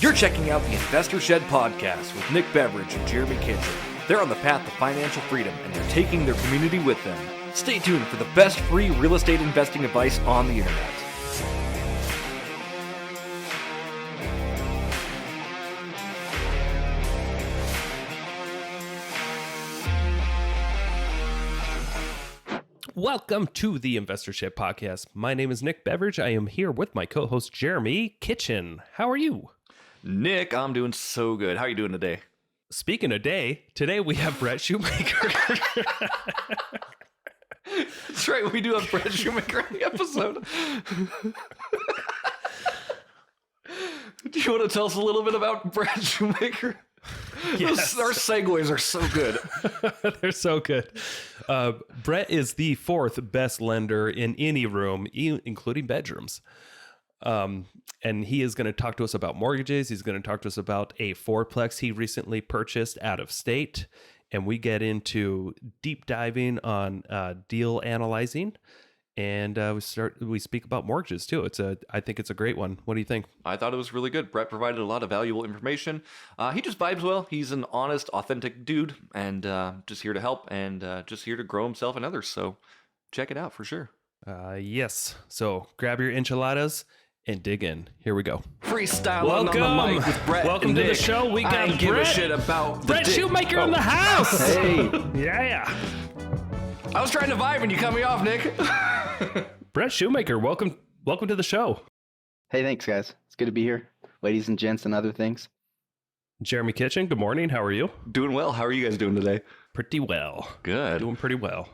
You're checking out the Investor Shed podcast with Nick Beveridge and Jeremy Kitchen. They're on the path to financial freedom and they're taking their community with them. Stay tuned for the best free real estate investing advice on the internet. Welcome to the Investor Shed podcast. My name is Nick Beveridge. I am here with my co-host Jeremy Kitchen. How are you? Nick, I'm doing so good. How are you doing today? Speaking of today we have Brett Shoemaker. That's right, we do have Brett Shoemaker in the episode. Do you want to tell us a little bit about Brett Shoemaker? Yes. Our segues are so good. They're so good. Brett is the fourth best lender in any room, including bedrooms. And he is going to talk to us about mortgages. He's going to talk to us about a fourplex he recently purchased out of state. And we get into deep diving on deal analyzing. And we speak about mortgages too. I think it's a great one. What do you think? I thought it was really good. Brett provided a lot of valuable information. He just vibes well. He's an honest, authentic dude, and just here to help and just here to grow himself and others. So check it out for sure. Yes. So grab your enchiladas and dig in. Here we go. Freestyle on the mic with Brett. Welcome to the show. We got I don't give a Brett. shit about Brett the Shoemaker in the house. Hey, Yeah. I was trying to vibe and you cut me off, Nick. Brett Shoemaker, welcome to the show. Hey, thanks, guys. It's good to be here. Ladies and gents and other things. Jeremy Kitchen, good morning. How are you? Doing well. How are you guys doing today? Pretty well. Good. Doing pretty well.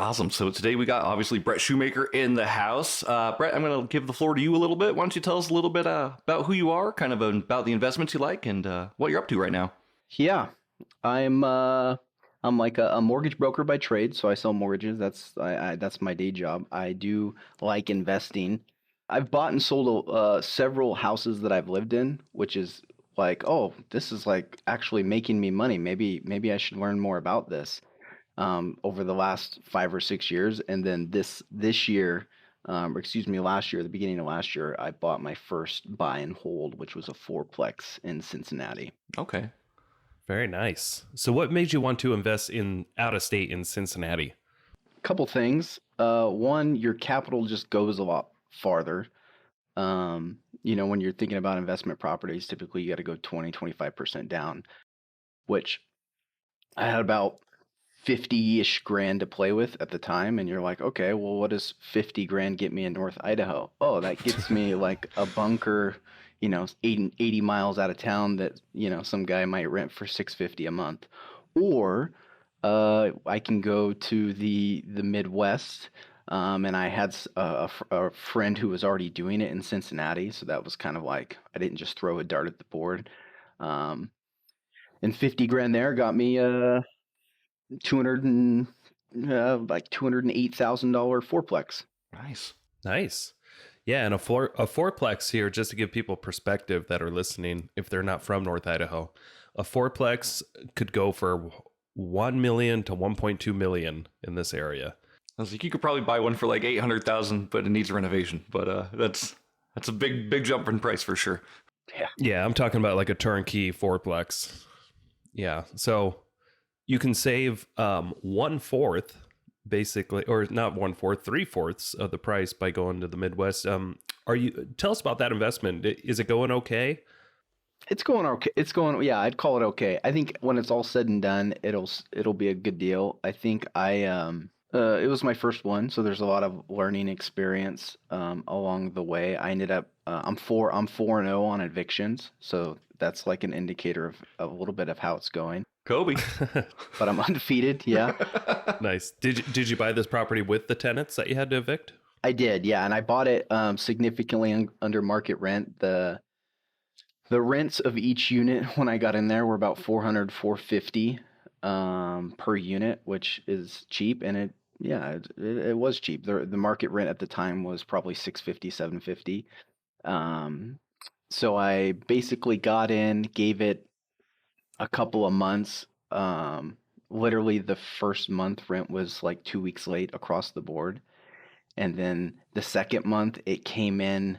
Awesome. So today we got obviously Brett Shoemaker in the house. Brett, I'm going to give the floor to you a little bit. Why don't you tell us a little bit about who you are, kind of about the investments you like, and what you're up to right now? Yeah, I'm like a mortgage broker by trade, so I sell mortgages. That's my day job. I do like investing. I've bought and sold several houses that I've lived in, which is like, oh, this is like actually making me money. Maybe I should learn more about this. Over the last 5 or 6 years, and then this year, last year, the beginning of last year, I bought my first buy and hold, which was a fourplex in Cincinnati. Okay. Very nice. So what made you want to invest in out of state in Cincinnati? Couple things. One, your capital just goes a lot farther. When you're thinking about investment properties, typically you got to go 20-25% down, which I had about 50-ish grand to play with at the time, and you're like, okay, well, what does 50 grand get me in North Idaho? Oh, that gets me like a bunker, 80 miles out of town that some guy might rent for $650 a month. Or I can go to the Midwest, and I had a friend who was already doing it in Cincinnati, so that was kind of like I didn't just throw a dart at the board. And 50 grand there got me $208,000 fourplex. Nice. Yeah, and a fourplex here, just to give people perspective that are listening, if they're not from North Idaho, a fourplex could go for $1 million to $1.2 million in this area. I was like, you could probably buy one for like $800,000, but it needs renovation. But that's a big jump in price for sure. Yeah, I'm talking about like a turnkey fourplex. Yeah, so you can save 1/4, basically, or not 1/4, 3/4 of the price by going to the Midwest. Tell us about that investment. Is it going okay? It's going okay. Yeah, I'd call it okay. I think when it's all said and done, it'll be a good deal. I think it was my first one, so there's a lot of learning experience along the way. I ended up I'm 4-0 on evictions, so that's like an indicator of a little bit of how it's going. Kobe. But I'm undefeated, yeah. Nice. Did you buy this property with the tenants that you had to evict? I did, yeah, and I bought it significantly under market rent. The rents of each unit when I got in there were about $400-$450 per unit, which is cheap, and it was cheap. The market rent at the time was probably $650-$750. So I basically got in, gave it a couple of months. Literally the first month rent was like 2 weeks late across the board. And then the second month it came in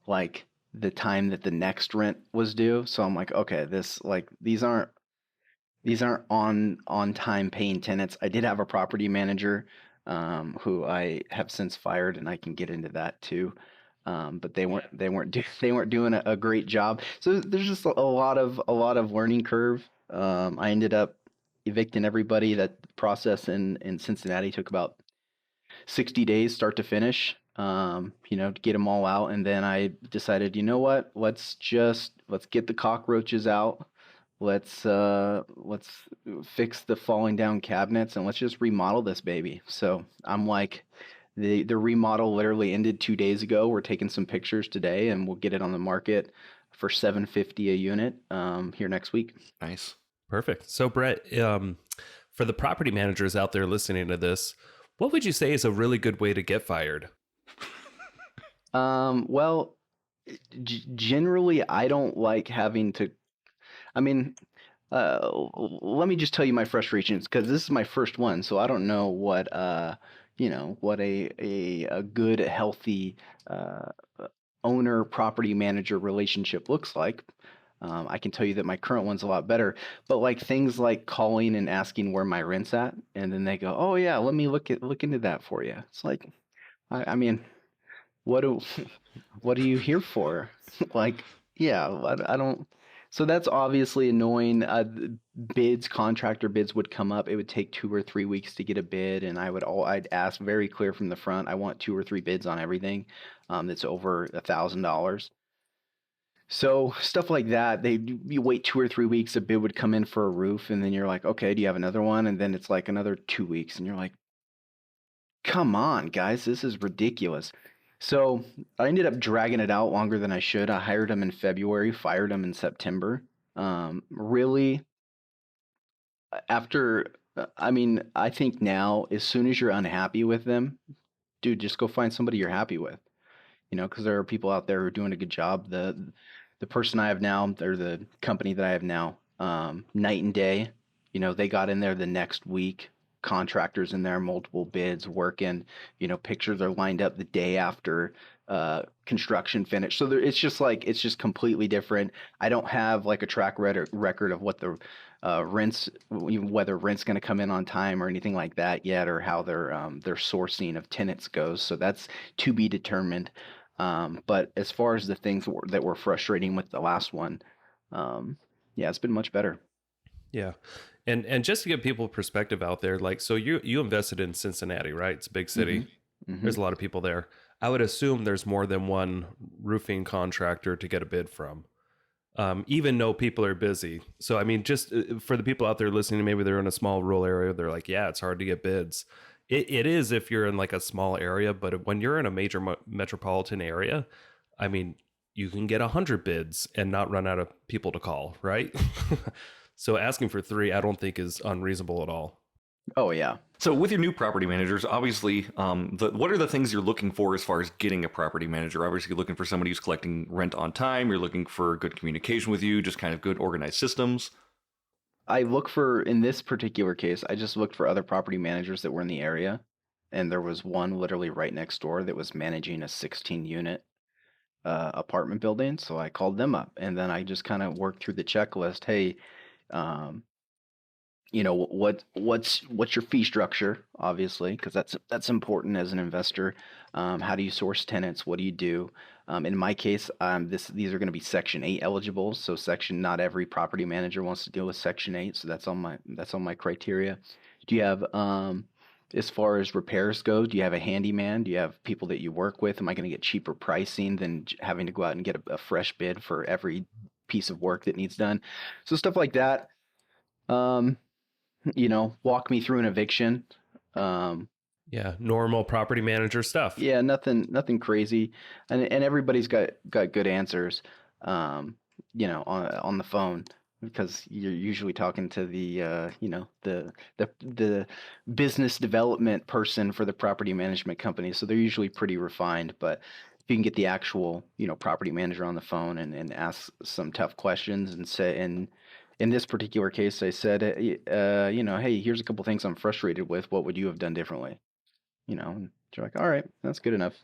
like the time that the next rent was due. So I'm like, okay, these aren't on time paying tenants. I did have a property manager who I have since fired, and I can get into that too. But they weren't doing a great job. So there's just a lot of learning curve. I ended up evicting everybody. That process in Cincinnati took about 60 days start to finish, to get them all out. And then I decided, you know what, let's get the cockroaches out. Let's fix the falling down cabinets and let's just remodel this baby. So I'm like, the remodel literally ended 2 days ago. We're taking some pictures today and we'll get it on the market for $750 a unit here next week. Nice. Perfect. So Brett, for the property managers out there listening to this, what would you say is a really good way to get fired? Well, generally, I don't like having to. I mean, let me just tell you my frustrations because this is my first one, so I don't know what what a good, healthy uh, owner property manager relationship looks like. I can tell you that my current one's a lot better, but like things like calling and asking where my rent's at, and then they go, "Oh yeah, let me look into that for you." It's like, I mean, what do what are you here for? Like, yeah, I don't. So that's obviously annoying. Contractor bids would come up. It would take 2 or 3 weeks to get a bid, and I'd ask very clear from the front. I want 2 or 3 bids on everything that's over $1,000. So stuff like that, you wait 2 or 3 weeks, a bid would come in for a roof, and then you're like, okay, do you have another one? And then it's like another 2 weeks, and you're like, come on, guys, this is ridiculous. So I ended up dragging it out longer than I should. I hired him in February, fired him in September. Really, I mean, I think now, as soon as you're unhappy with them, dude, just go find somebody you're happy with. Because there are people out there who are doing a good job. The person I have now, or the company that I have now, night and day. They got in there the next week. Contractors in there, multiple bids, working. Pictures are lined up the day after construction finish. So it's just completely different. I don't have like a track record of what the rents, whether rent's going to come in on time or anything like that yet, or how their sourcing of tenants goes. So that's to be determined. But as far as the things that were frustrating with the last one, yeah, it's been much better. Yeah. And just to give people perspective out there, like, so you invested in Cincinnati, right? It's a big city. Mm-hmm. There's a lot of people there. I would assume there's more than one roofing contractor to get a bid from, even though people are busy. So, I mean, just for the people out there listening, maybe they're in a small rural area. They're like, yeah, it's hard to get bids. It is if you're in like a small area, but when you're in a major metropolitan area, I mean, you can get 100 bids and not run out of people to call, right? So asking for 3, I don't think is unreasonable at all. Oh yeah. So with your new property managers, obviously, what are the things you're looking for as far as getting a property manager? Obviously, you're looking for somebody who's collecting rent on time. You're looking for good communication with you, just kind of good organized systems. In this particular case, I just looked for other property managers that were in the area, and there was one literally right next door that was managing a 16-unit apartment building. So I called them up, and then I just kind of worked through the checklist. Hey, um, what's your fee structure, obviously, because that's important as an investor. How do you source tenants? What do you do? In my case, these are going to be Section 8 eligible. So not every property manager wants to deal with Section 8. So that's on my criteria. Do you have as far as repairs go, do you have a handyman? Do you have people that you work with? Am I going to get cheaper pricing than having to go out and get a fresh bid for every piece of work that needs done? So stuff like that. Walk me through an eviction. Yeah, normal property manager stuff. Yeah, nothing crazy, and everybody's got good answers. On the phone because you're usually talking to the business development person for the property management company, so they're usually pretty refined. But if you can get the actual property manager on the phone and ask some tough questions and say and in this particular case, I said, hey, here's a couple things I'm frustrated with. What would you have done differently? And you're like, all right, that's good enough.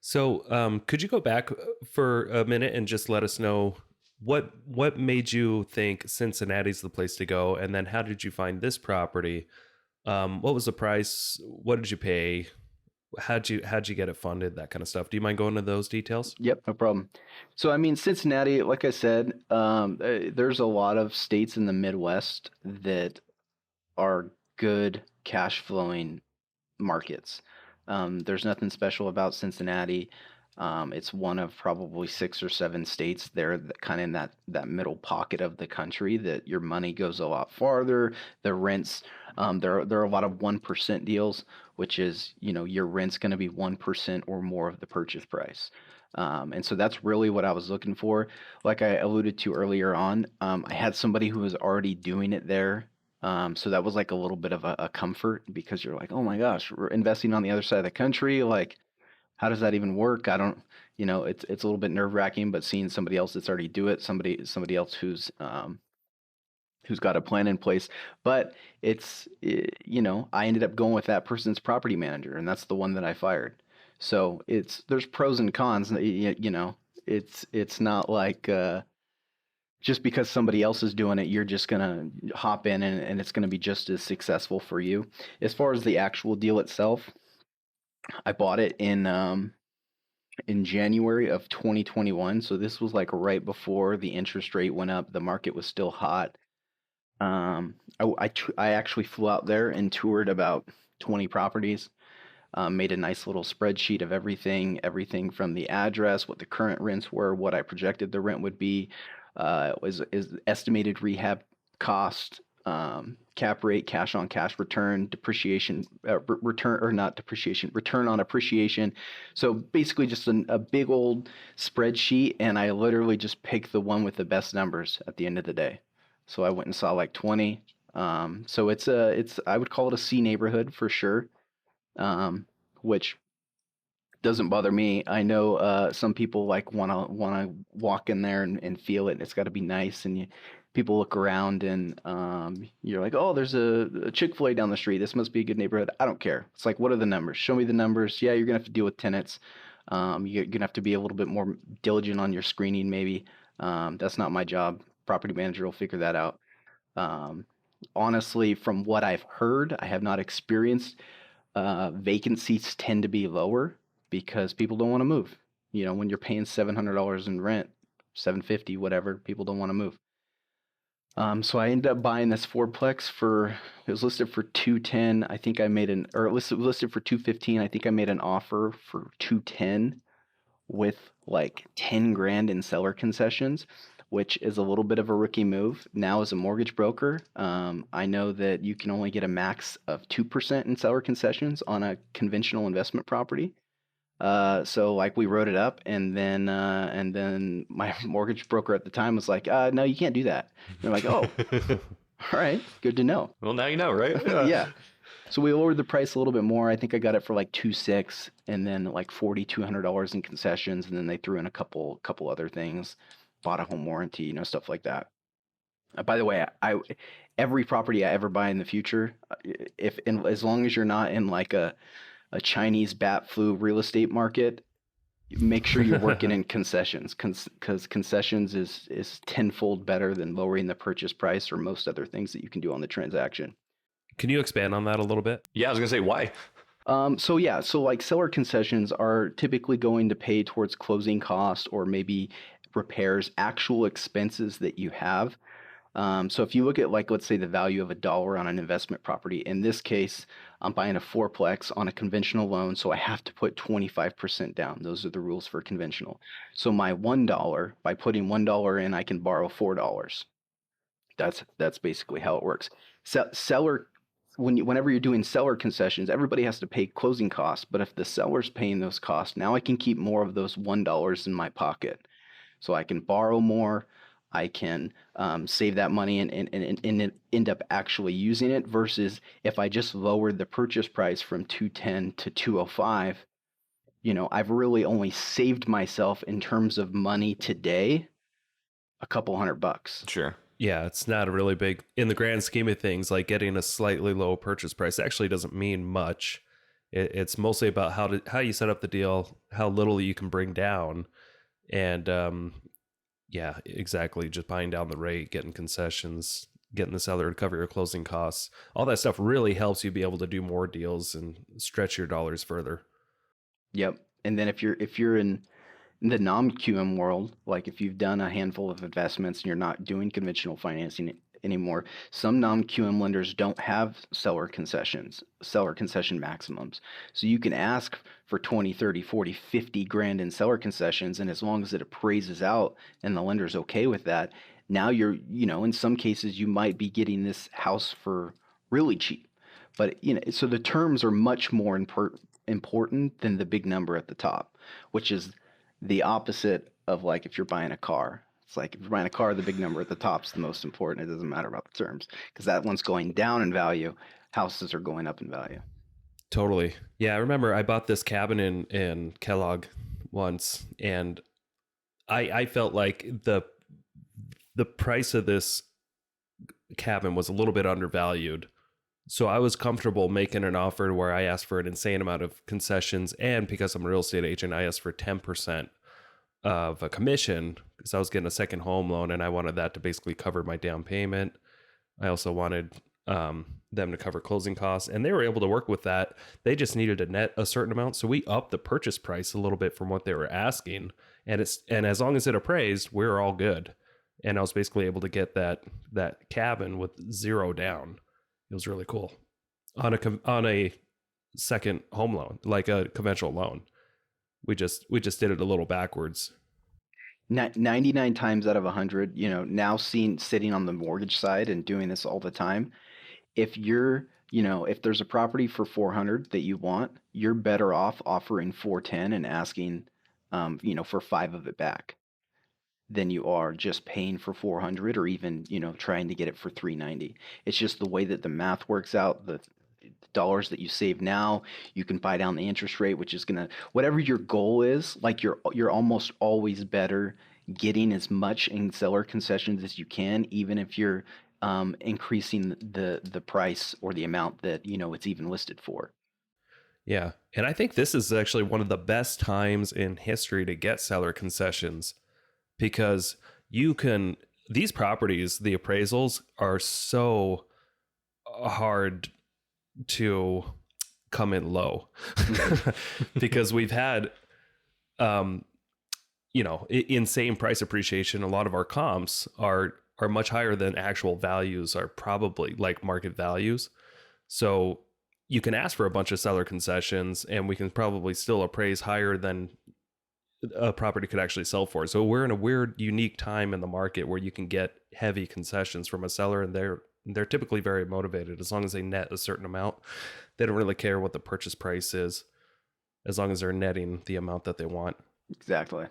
So, could you go back for a minute and just let us know what made you think Cincinnati's the place to go, and then how did you find this property? What was the price? What did you pay? How'd you get it funded? That kind of stuff. Do you mind going into those details? Yep, no problem. So, I mean, Cincinnati, like I said, there's a lot of states in the Midwest that are good cash flowing markets. There's nothing special about Cincinnati. It's one of probably 6 or 7 states there that kind of in that middle pocket of the country that your money goes a lot farther. The rents, there are a lot of 1% deals, which is, your rent's going to be 1% or more of the purchase price. And so that's really what I was looking for. Like I alluded to earlier on, I had somebody who was already doing it there. So that was like a little bit of a comfort because you're like, oh my gosh, we're investing on the other side of the country. Like, how does that even work? I don't, it's a little bit nerve wracking, but seeing somebody else that's already do it, somebody else who's got a plan in place. But I ended up going with that person's property manager, and that's the one that I fired. So there's pros and cons. It's not like just because somebody else is doing it, you're just gonna hop in and it's gonna be just as successful for you. As far as the actual deal itself, I bought it in January of 2021. So this was like right before the interest rate went up. The market was still hot. I actually flew out there and toured about 20 properties. Made a nice little spreadsheet of everything from the address, what the current rents were, what I projected the rent would be, is estimated rehab cost, cap rate, cash on cash return, depreciation, return or not depreciation, return on appreciation. So basically just a big old spreadsheet, and I literally just picked the one with the best numbers at the end of the day. So I went and saw like 20. So I would call it a C neighborhood for sure. Which doesn't bother me. I know some people like wanna walk in there and feel it. It's got to be nice, and people look around and you're like, oh, there's a Chick-fil-A down the street. This must be a good neighborhood. I don't care. It's like, what are the numbers? Show me the numbers. Yeah, you're gonna have to deal with tenants. You're gonna have to be a little bit more diligent on your screening, maybe. That's not my job. Property manager will figure that out. Honestly, from what I've heard, I have not experienced. Vacancies tend to be lower because people don't want to move. When you're paying $700 in rent, $750, whatever, people don't want to move. So I ended up buying this fourplex it was listed for $210. I think I made listed for $215. I think I made an offer for $210 with like 10 grand in seller concessions, which is a little bit of a rookie move. Now, as a mortgage broker, I know that you can only get a max of 2% in seller concessions on a conventional investment property. So like we wrote it up, and then my mortgage broker at the time was like, no, you can't do that. And I'm like, oh, all right, good to know. Well, now you know, right? Yeah. So we lowered the price a little bit more. I think I got it for like $2,600, and then like $4,200 in concessions, and then they threw in a couple other things, bought a home warranty, stuff like that. By the way, every property I ever buy in the future, as long as you're not in like a Chinese bat flu real estate market, make sure you're working in concessions, because concessions is tenfold better than lowering the purchase price or most other things that you can do on the transaction. Can you expand on that a little bit? Yeah, I was gonna say why. So like seller concessions are typically going to pay towards closing costs or maybe repairs, actual expenses that you have. So if you look at, like, let's say the value of $1 on an investment property, in this case, I'm buying a fourplex on a conventional loan, so I have to put 25% down. Those are the rules for conventional. So my $1, by putting $1 in, I can borrow $4. That's basically how it works. Whenever you're doing seller concessions, everybody has to pay closing costs. But if the seller's paying those costs, now I can keep more of those $1 in my pocket. So I can borrow more. I can save that money and end up actually using it, versus if I just lowered the purchase price from $210 to $205, I've really only saved myself in terms of money today a couple $100. Sure. Yeah, it's not a really big, in the grand scheme of things, like getting a slightly low purchase price actually doesn't mean much It's mostly about how you set up the deal, how little you can bring down, and yeah, exactly. Just buying down the rate, getting concessions, getting the seller to cover your closing costs. All that stuff really helps you be able to do more deals and stretch your dollars further. Yep. And then if you're in the non-QM world, like if you've done a handful of investments and you're not doing conventional financing anymore, some non-QM lenders don't have seller concession maximums. So you can ask for 20, 30, 40, 50 grand in seller concessions, and as long as it appraises out and the lender's okay with that, now in some cases you might be getting this house for really cheap. But so the terms are much more important than the big number at the top, which is the opposite of like if you're buying a car. It's like if you're buying a car, the big number at the top is the most important. It doesn't matter about the terms because that one's going down in value. Houses are going up in value. Totally. Yeah, I remember I bought this cabin in Kellogg once, and I felt like the price of this cabin was a little bit undervalued. So I was comfortable making an offer where I asked for an insane amount of concessions, and because I'm a real estate agent, I asked for 10% of a commission because I was getting a second home loan and I wanted that to basically cover my down payment. I also wanted them to cover closing costs, and they were able to work with that. They just needed to net a certain amount, so we upped the purchase price a little bit from what they were asking, and as long as it appraised, we were all good. And I was basically able to get that cabin with zero down. It was really cool on a second home loan, like a conventional loan. We just did it a little backwards. 99 times out of 100, now sitting on the mortgage side and doing this all the time, if there's a property for 400 that you want, you're better off offering 410 and asking, for five of it back than you are just paying for 400 or even, trying to get it for 390. It's just the way that the math works out. The dollars that you save now, you can buy down the interest rate, which is whatever your goal is, like you're almost always better getting as much in seller concessions as you can, even if you're increasing the price or the amount that it's even listed for. Yeah. And I think this is actually one of the best times in history to get seller concessions because these properties, the appraisals are so hard to come in low because we've had, insane price appreciation. A lot of our comps are much higher than actual values are probably like market values. So you can ask for a bunch of seller concessions and we can probably still appraise higher than a property could actually sell for. So we're in a weird, unique time in the market where you can get heavy concessions from a seller, and they're typically very motivated. As long as they net a certain amount, they don't really care what the purchase price is, as long as they're netting the amount that they want. Exactly.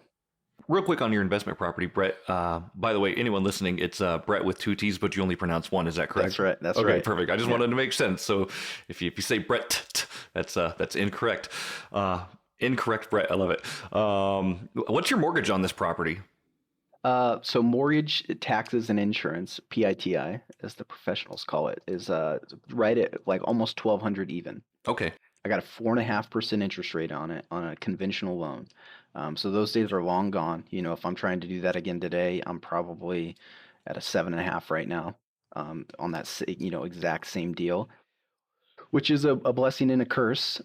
Real quick on your investment property, Brett. By the way, anyone listening, it's Brett with two T's, but you only pronounce one. Is that correct? That's right. That's okay, right. Okay, perfect. I just wanted to make sense. So if you say Brett, that's incorrect. Incorrect, Brett. I love it. What's your mortgage on this property? So mortgage, taxes, and insurance, PITI, as the professionals call it, is right at like almost 1,200 even. Okay. I got a 4.5% interest rate on it on a conventional loan. So those days are long gone. If I'm trying to do that again today, I'm probably at a 7.5 right now on that exact same deal, which is a blessing and a curse.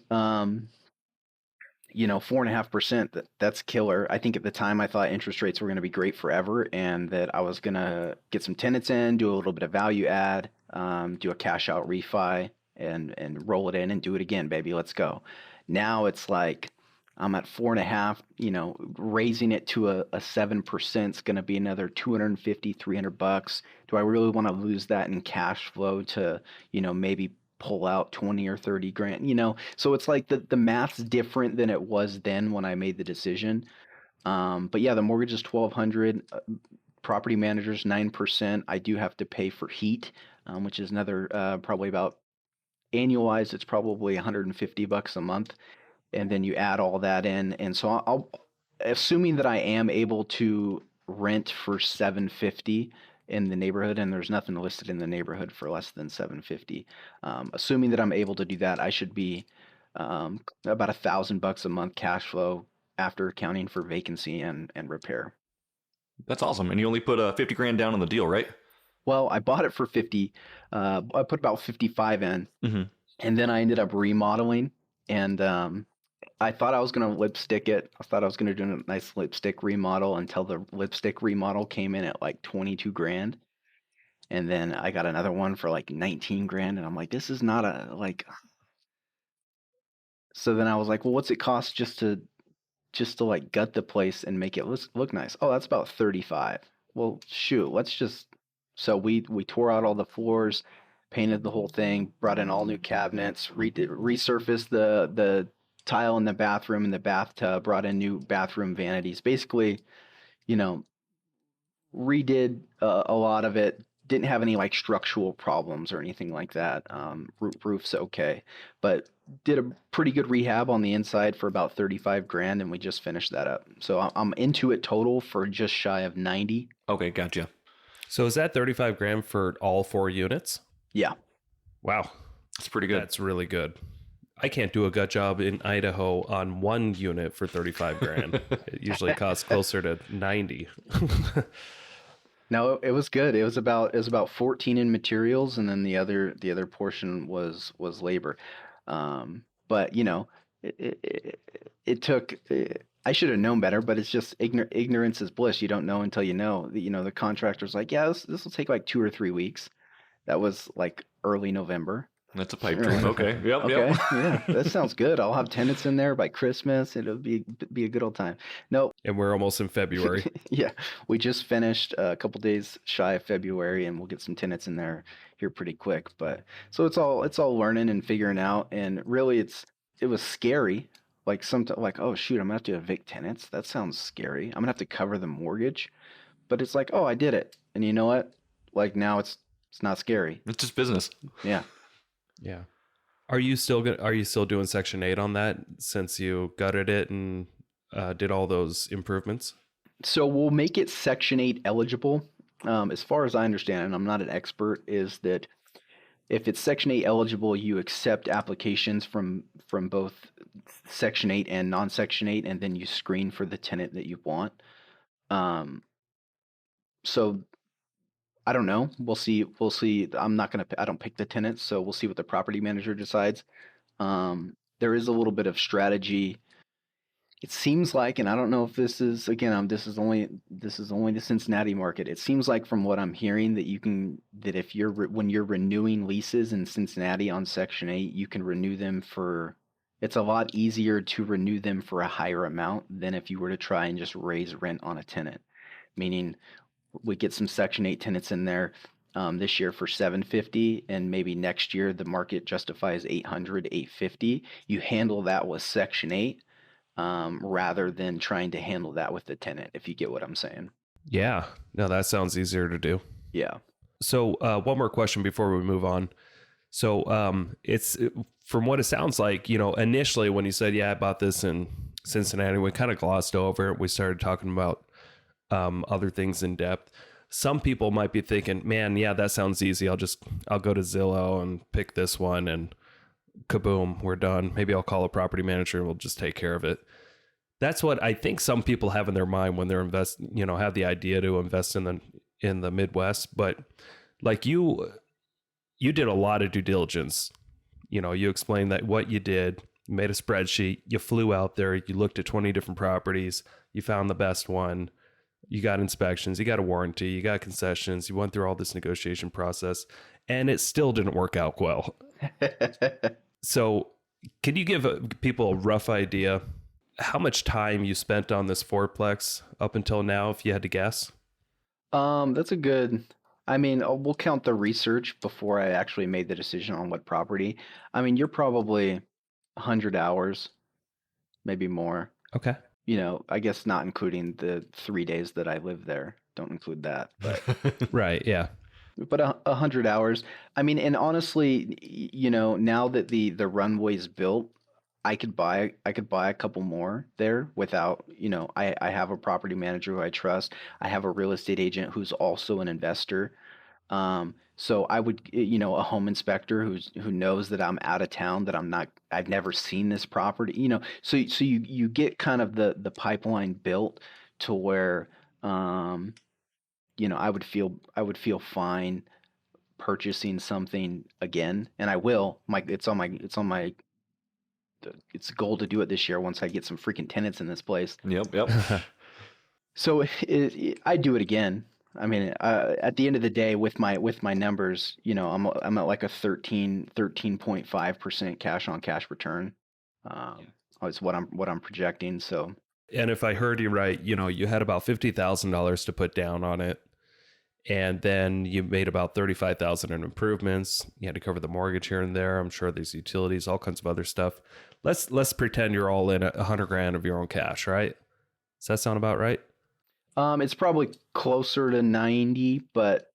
4.5%, that's killer. I think at the time I thought interest rates were going to be great forever and that I was going to get some tenants in, do a little bit of value add, do a cash out refi and roll it in and do it again, baby. Let's go. Now it's like I'm at 4.5, raising it to a 7% is going to be another 250, $300. Do I really want to lose that in cash flow to, maybe pull out 20 or 30 grand, so it's like the math's different than it was then when I made the decision. But yeah, the mortgage is 1,200, property managers 9%. I do have to pay for heat, which is another probably about annualized, it's probably $150 a month. And then you add all that in. And so I'll assuming that I am able to rent for $750 in the neighborhood, and there's nothing listed in the neighborhood for less than $750. Assuming that I'm able to do that, I should be About $1,000 a month cash flow after accounting for vacancy and repair. That's awesome. And you only put 50 grand down on the deal, right? Well, I bought it for 50. I put about 55 in, and then I ended up remodeling. And I thought I was going to lipstick it. I thought I was going to do a nice lipstick remodel until the lipstick remodel came in at like 22 grand. And then I got another one for like 19 grand. And I'm like, this is not a like. So then I was like, well, what's it cost just to like gut the place and make it look nice? Oh, that's about 35. Well, shoot, let's just. So we tore out all the floors, painted the whole thing, brought in all new cabinets, resurfaced the tile in the bathroom and the bathtub, brought in new bathroom vanities. Basically, you know, redid a lot of it. Didn't have any like structural problems or anything like that. Roof's okay, but did a pretty good rehab on the inside for about 35 grand, and we just finished that up. So I'm into it total for just shy of 90. Okay, gotcha. So is that 35 grand for all 4 units? Yeah. Wow. That's pretty good. That's really good. I can't do a gut job in Idaho on 1 unit for 35 grand. It usually costs closer to 90. No, it was good. It was about 14 in materials, and then the other portion was labor. But you know, it took. I should have known better, but it's just ignorance is bliss. You don't know until you know. You know, the contractor's like, yeah, this will take like 2 or 3 weeks. That was like early November. That's a pipe dream. Okay. Yep. Okay. Yep. Yeah, that sounds good. I'll have tenants in there by Christmas. It'll be a good old time. No. And we're almost in February. Yeah, we just finished a couple days shy of February, and we'll get some tenants in there here pretty quick. But so it's all learning and figuring out, and really it was scary. Like oh shoot, I'm gonna have to evict tenants. That sounds scary. I'm gonna have to cover the mortgage, but it's like, oh, I did it, and you know what? Like now it's not scary. It's just business. Yeah. Yeah. Are you still doing Section 8 on that since you gutted it and did all those improvements? So we'll make it Section 8 eligible. As far as I understand, and I'm not an expert, is that if it's Section 8 eligible, you accept applications from both Section 8 and non-Section 8, and then you screen for the tenant that you want. So I don't know. We'll see. I don't pick the tenants, so we'll see what the property manager decides. There is a little bit of strategy. It seems like, and I don't know if this is, again, this is only the Cincinnati market. It seems like from what I'm hearing that if when you're renewing leases in Cincinnati on Section 8, you can renew them it's a lot easier to renew them for a higher amount than if you were to try and just raise rent on a tenant. Meaning we get some Section 8 tenants in there this year for $750, and maybe next year the market justifies $800, $850. You handle that with Section 8 rather than trying to handle that with the tenant, if you get what I'm saying. Yeah. No, that sounds easier to do. Yeah. So one more question before we move on. So it's from what it sounds like, you know, initially when you said, yeah, I bought this in Cincinnati, we kind of glossed over it. We started talking about other things in depth. Some people might be thinking, man, yeah, that sounds easy. I'll go to Zillow and pick this one and kaboom, we're done. Maybe I'll call a property manager and we'll just take care of it. That's what I think some people have in their mind when they're have the idea to invest in the Midwest. But like you did a lot of due diligence. You know, you explained that what you did, you made a spreadsheet, you flew out there, you looked at 20 different properties, you found the best one. You got inspections, you got a warranty, you got concessions, you went through all this negotiation process, and it still didn't work out well. So can you give people a rough idea how much time you spent on this fourplex up until now, if you had to guess? That's a good, I mean, we'll count the research before I actually made the decision on what property. I mean, you're probably 100 hours, maybe more. Okay. You know, I guess not including the 3 days that I lived there. Don't include that. But Right. Yeah. but 100 hours. I mean, and honestly, you know, now that the runway's built, I could buy a couple more there without, you know, I have a property manager who I trust. I have a real estate agent who's also an investor. So I would, a home inspector who knows that I'm out of town, that I've never seen this property, so you get kind of the pipeline built to where, I would feel fine purchasing something again, and I will. It's a goal to do it this year once I get some freaking tenants in this place. Yep. So I do it again. I mean, at the end of the day, with my numbers, I'm at like a 13.5% cash on cash return. Is what I'm projecting. So And if I heard you right, you had about $50,000 to put down on it, and then you made about 35,000 in improvements. You had to cover the mortgage here and there. I'm sure there's utilities, all kinds of other stuff. Let's pretend you're all in $100,000 of your own cash, right? Does that sound about right? it's probably closer to 90, but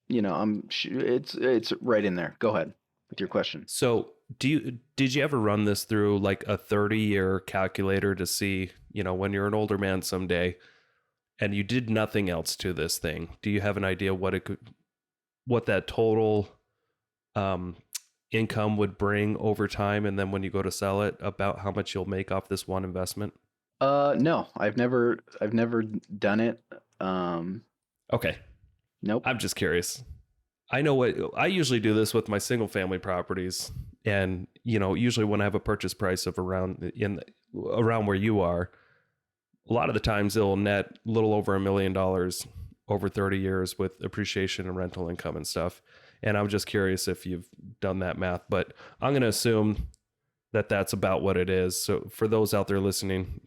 it's right in there. Go ahead with your question. So did you ever run this through like a 30-year calculator to see, when you're an older man someday and you did nothing else to this thing, do you have an idea what that total income would bring over time, and then when you go to sell it, about how much you'll make off this one investment? No, I've never done it. Okay. Nope. I'm just curious. I know what I usually do this with my single family properties, and usually when I have a purchase price of around where you are, a lot of the times it'll net a little over $1 million over 30 years with appreciation and rental income and stuff. And I'm just curious if you've done that math, but I'm going to assume that that's about what it is. So for those out there listening,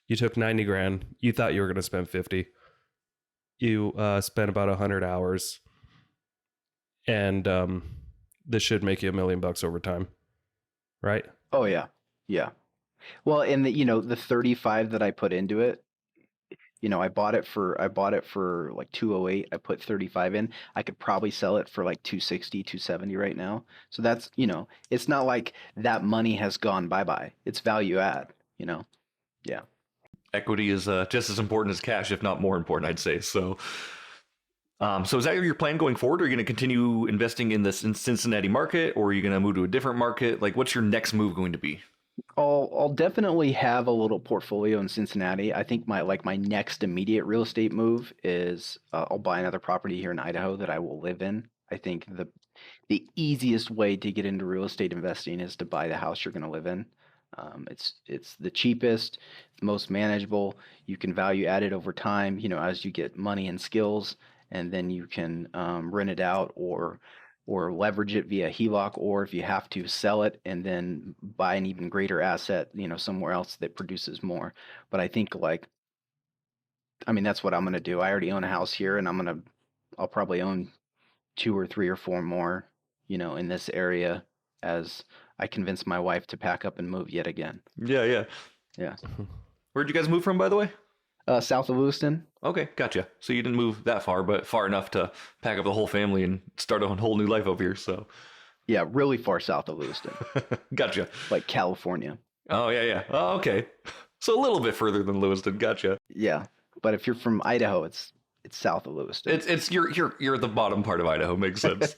you took 90 grand, you thought you were going to spend 50. You spent about 100 hours, and this should make you $1 million over time, right? Oh yeah. Yeah. Well, and the 35 that I put into it, I bought it for like 208. I put 35 in. I could probably sell it for like 260, 270 right now. So that's, it's not like that money has gone bye-bye. It's value add, Yeah. Equity is just as important as cash, if not more important, I'd say. So is that your plan going forward? Are you going to continue investing in this in Cincinnati market, or are you going to move to a different market? Like, what's your next move going to be? I'll definitely have a little portfolio in Cincinnati. I think my next immediate real estate move is I'll buy another property here in Idaho that I will live in. I think the easiest way to get into real estate investing is to buy the house you're going to live in. It's the cheapest, the most manageable. You can value add it over time, as you get money and skills, and then you can rent it out or leverage it via HELOC, or if you have to, sell it and then buy an even greater asset, somewhere else that produces more. But I think that's what I'm going to do. I already own a house here, and I'll probably own 2 or 3 or 4 more, in this area as I convince my wife to pack up and move yet again. Yeah. Yeah. Where'd you guys move from, by the way? South of Lewiston. Okay, gotcha. So you didn't move that far, but far enough to pack up the whole family and start a whole new life over here. So Yeah, really far south of Lewiston. Gotcha. Like California. Oh, yeah. Oh, okay. So a little bit further than Lewiston. Gotcha. Yeah. But if you're from Idaho, it's south of Lewiston. It's you're at the bottom part of Idaho. Makes sense.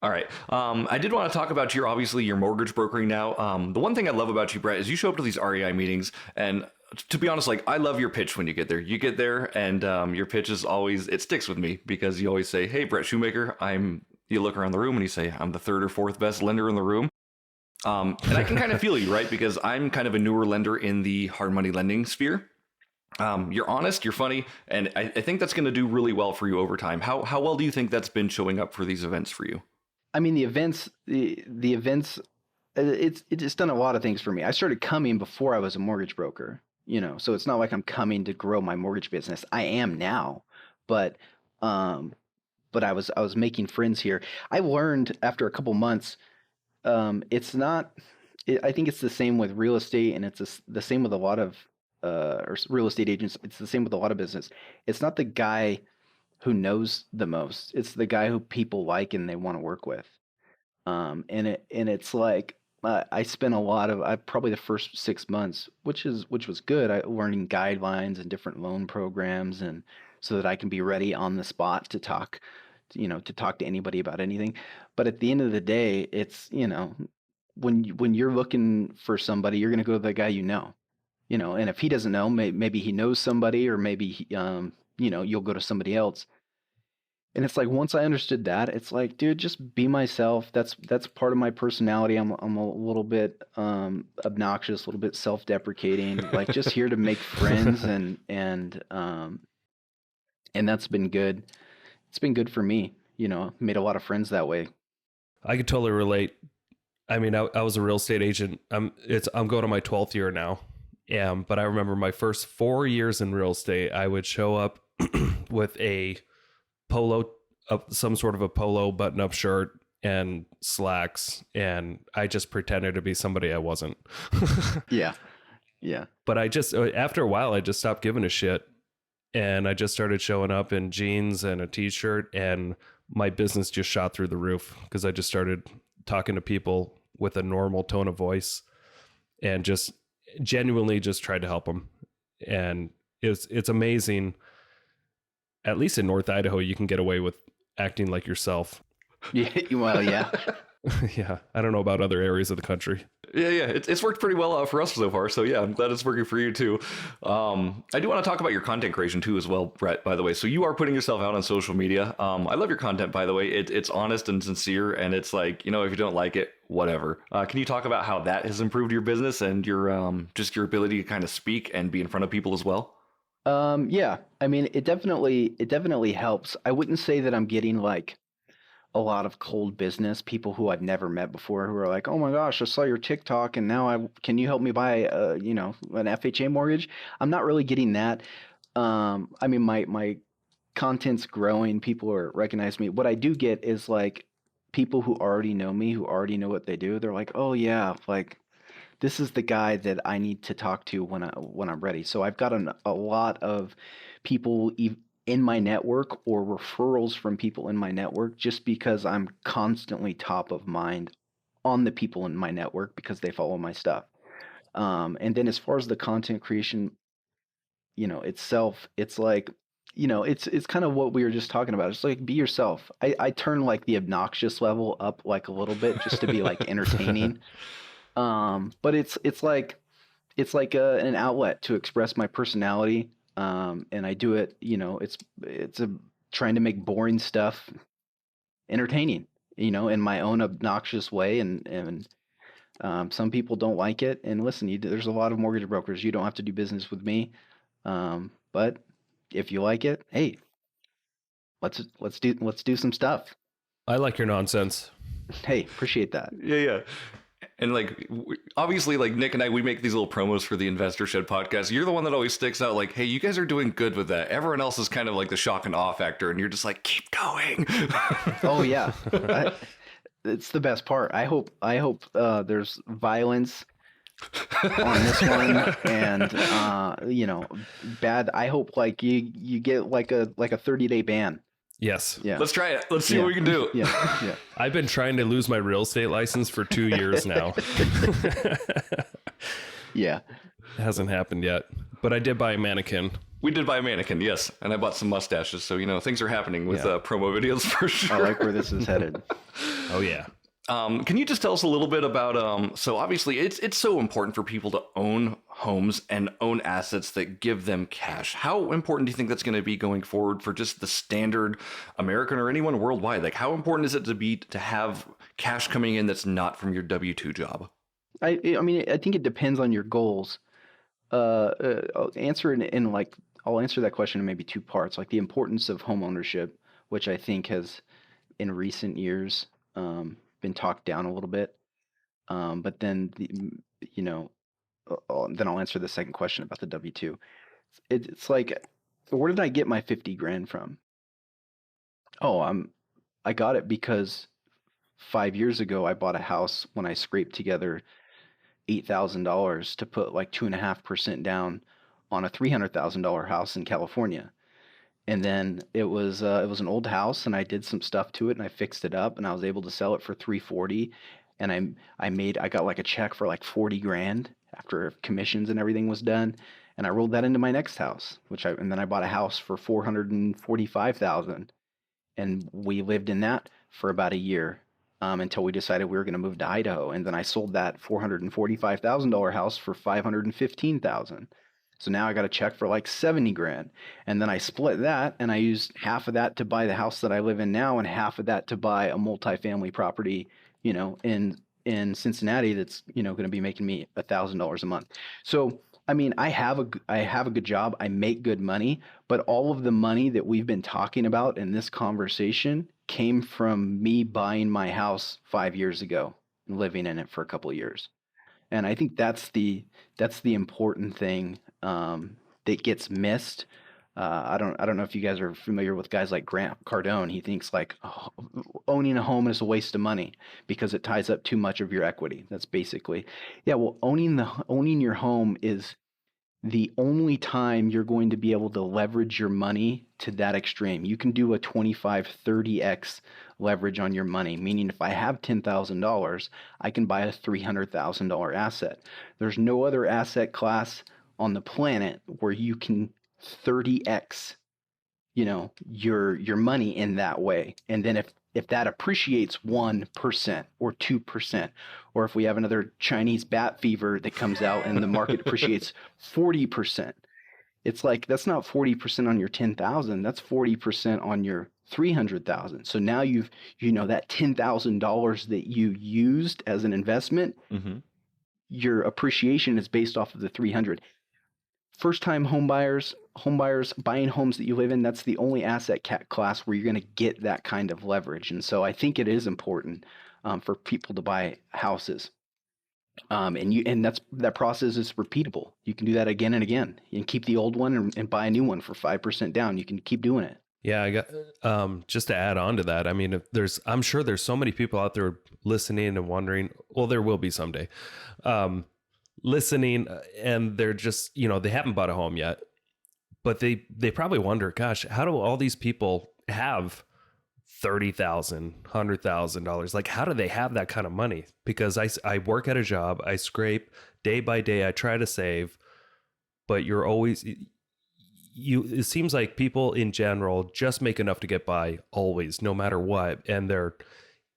All right. I did want to talk about obviously your mortgage brokering now. The one thing I love about you, Brett, is you show up to these REI meetings, and to be honest, I love your pitch when you get there. You get there, and your pitch is always, it sticks with me because you always say, "Hey, Brett Shoemaker, you look around the room and you say, I'm the 3rd or 4th best lender in the room." And I can kind of feel you, right? Because I'm kind of a newer lender in the hard money lending sphere. You're honest, you're funny, and I think that's going to do really well for you over time. How well do you think that's been showing up for these events for you? The events, it's done a lot of things for me. I started coming before I was a mortgage broker, so it's not like I'm coming to grow my mortgage business. I am now, but I was making friends here. I learned after a couple months, it's not. I think it's the same with real estate, and it's the same with a lot of or real estate agents. It's the same with a lot of business. It's not the guy who knows the most. It's the guy who people like and they want to work with. And it's like I spent a lot of probably the first 6 months, which was good. Learning guidelines and different loan programs, and so that I can be ready on the spot to talk, to talk to anybody about anything. But at the end of the day, it's when you're looking for somebody, you're going to go to the guy and if he doesn't know, maybe he knows somebody, or maybe you'll go to somebody else. And it's like once I understood that, it's like, dude, just be myself. That's part of my personality. I'm a little bit obnoxious, a little bit self-deprecating, like just here to make friends and that's been good. It's been good for me, made a lot of friends that way. I could totally relate. I mean, I was a real estate agent. I'm going to my 12th year now. But I remember my first 4 years in real estate, I would show up with a polo, some sort of a polo button-up shirt and slacks, and I just pretended to be somebody I wasn't. Yeah. But after a while, I just stopped giving a shit, and I just started showing up in jeans and a t-shirt, and my business just shot through the roof because I just started talking to people with a normal tone of voice and just genuinely just tried to help them. And it's amazing. At least in North Idaho, you can get away with acting like yourself. Yeah. Well, yeah. Yeah. I don't know about other areas of the country. Yeah. It's worked pretty well out for us so far. So yeah, I'm glad it's working for you too. I do want to talk about your content creation too as well, Brett, by the way. So you are putting yourself out on social media. I love your content, by the way. It's honest and sincere, and it's like, if you don't like it, whatever. Can you talk about how that has improved your business and your just your ability to kind of speak and be in front of people as well? Yeah. I mean, it definitely helps. I wouldn't say that I'm getting like a lot of cold business, people who I've never met before who are like, "Oh my gosh, I saw your TikTok and now can you help me buy an FHA mortgage?" I'm not really getting that. I mean, my content's growing, people are recognizing me. What I do get is like people who already know me, who already know what they do. They're like, "Oh yeah, like this is the guy that I need to talk to when I'm ready." So I've got a lot of people in my network or referrals from people in my network just because I'm constantly top of mind on the people in my network because they follow my stuff. And then as far as the content creation, itself, it's like, it's kind of what we were just talking about. It's like, be yourself. I turn like the obnoxious level up like a little bit just to be like entertaining. But it's like an outlet to express my personality. And I do it, it's trying to make boring stuff entertaining, in my own obnoxious way. And some people don't like it. And listen, there's a lot of mortgage brokers. You don't have to do business with me. But if you like it, hey, let's do some stuff. I like your nonsense. Hey, appreciate that. Yeah. And like, obviously, like Nick and I, we make these little promos for the Investor Shed podcast. You're the one that always sticks out. Like, hey, you guys are doing good with that. Everyone else is kind of like the shock and awe factor, and you're just like, keep going. Oh yeah, it's the best part. I hope there's violence on this one, and bad. I hope like you get like a 30-day ban. Yes. Yeah. Let's try it. Let's see what we can do. Yeah. I've been trying to lose my real estate license for 2 years now. Yeah. It hasn't happened yet, but I did buy a mannequin. We did buy a mannequin, yes. And I bought some mustaches. So, things are happening with promo videos for sure. I like where this is headed. Oh, yeah. Can you just tell us a little bit about, so obviously it's so important for people to own homes and own assets that give them cash. How important do you think that's going to be going forward for just the standard American or anyone worldwide? Like, how important is it to have cash coming in that's not from your W-2 job? I mean, I think it depends on your goals. I'll answer that question in maybe two parts, like the importance of home ownership, which I think has in recent years, been talked down a little bit. But then, then I'll answer the second question about the W-2. It's like, where did I get my 50 grand from? Oh, I got it because 5 years ago, I bought a house when I scraped together $8,000 to put like 2.5% down on a $300,000 house in California. And then it was an old house, and I did some stuff to it, and I fixed it up, and I was able to sell it for $340. and I got like a check for like 40 grand after commissions and everything was done. And I rolled that into my next house, and then I bought a house for 445,000, and we lived in that for about a year, until we decided we were going to move to Idaho. And then I sold that $445,000 house for 515,000. So now I got a check for like 70 grand. And then I split that, and I used half of that to buy the house that I live in now and half of that to buy a multifamily property, in Cincinnati that's, going to be making me $1,000 a month. So, I mean, I have a good job. I make good money, but all of the money that we've been talking about in this conversation came from me buying my house 5 years ago and living in it for a couple of years. And I think that's the important thing, that gets missed. I don't know if you guys are familiar with guys like Grant Cardone. He thinks like, oh, owning a home is a waste of money because it ties up too much of your equity. That's basically, yeah. Well, owning your home is the only time you're going to be able to leverage your money to that extreme. You can do a 25, 30x leverage on your money, meaning if I have $10,000, I can buy a $300,000 asset. There's no other asset class on the planet where you can 30x, your money in that way. And then if that appreciates 1% or 2%, or if we have another Chinese bat fever that comes out and the market appreciates 40%, it's like, that's not 40% on your 10,000, that's 40% on your 300,000. So now that $10,000 that you used as an investment, your appreciation is based off of the 300. First-time home buyers buying homes that you live in, that's the only asset class where you're going to get that kind of leverage. And so I think it is important, for people to buy houses. And that process is repeatable. You can do that again and again. You can keep the old one and buy a new one for 5% down. You can keep doing it. Yeah, I got just to add on to that. I mean, I'm sure there's so many people out there listening and wondering, well, there will be someday, listening, and they're just, they haven't bought a home yet, but they probably wonder, gosh, how do all these people have $30,000, $100,000? Like, how do they have that kind of money? Because I work at a job, I scrape day by day, I try to save, but you're always, it seems like people in general just make enough to get by always, no matter what. And their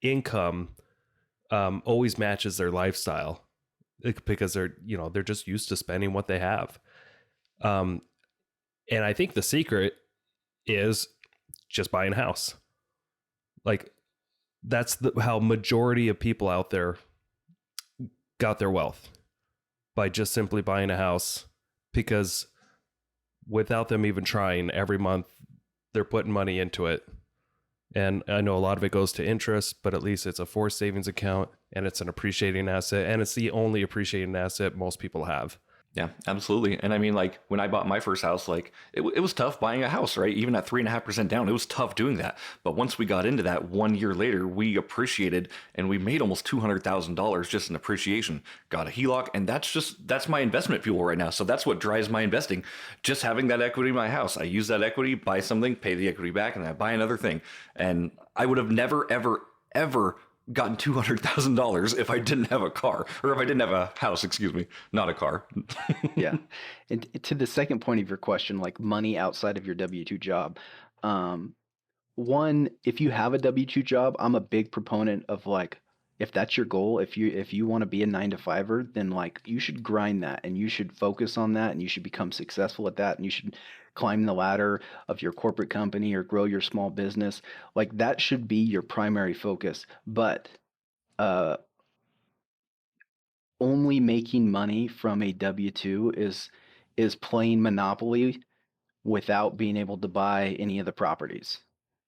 income always matches their lifestyle, because they're just used to spending what they have. And I think the secret is just buying a house. Like, that's how majority of people out there got their wealth, by just simply buying a house, because without them even trying, every month they're putting money into it. And I know a lot of it goes to interest, but at least it's a forced savings account, and it's an appreciating asset, and it's the only appreciating asset most people have. Yeah, absolutely. And I mean, like, when I bought my first house, like, it was tough buying a house, right? Even at 3.5% down, it was tough doing that. But once we got into that, 1 year later, we appreciated, and we made almost $200,000 just in appreciation. Got a HELOC, and that's my investment fuel right now. So that's what drives my investing. Just having that equity in my house. I use that equity, buy something, pay the equity back, and I buy another thing. And I would have never, ever, ever gotten $200,000 if I didn't have a car, or if I didn't have a house, not a car. Yeah. And to the second point of your question, like money outside of your W-2 job. One, if you have a W-2 job, I'm a big proponent of, like, if that's your goal, if you want to be a 9-to-5er, then like you should grind that, and you should focus on that, and you should become successful at that, and you should climb the ladder of your corporate company or grow your small business. Like, that should be your primary focus. But only making money from a W-2 is playing Monopoly without being able to buy any of the properties.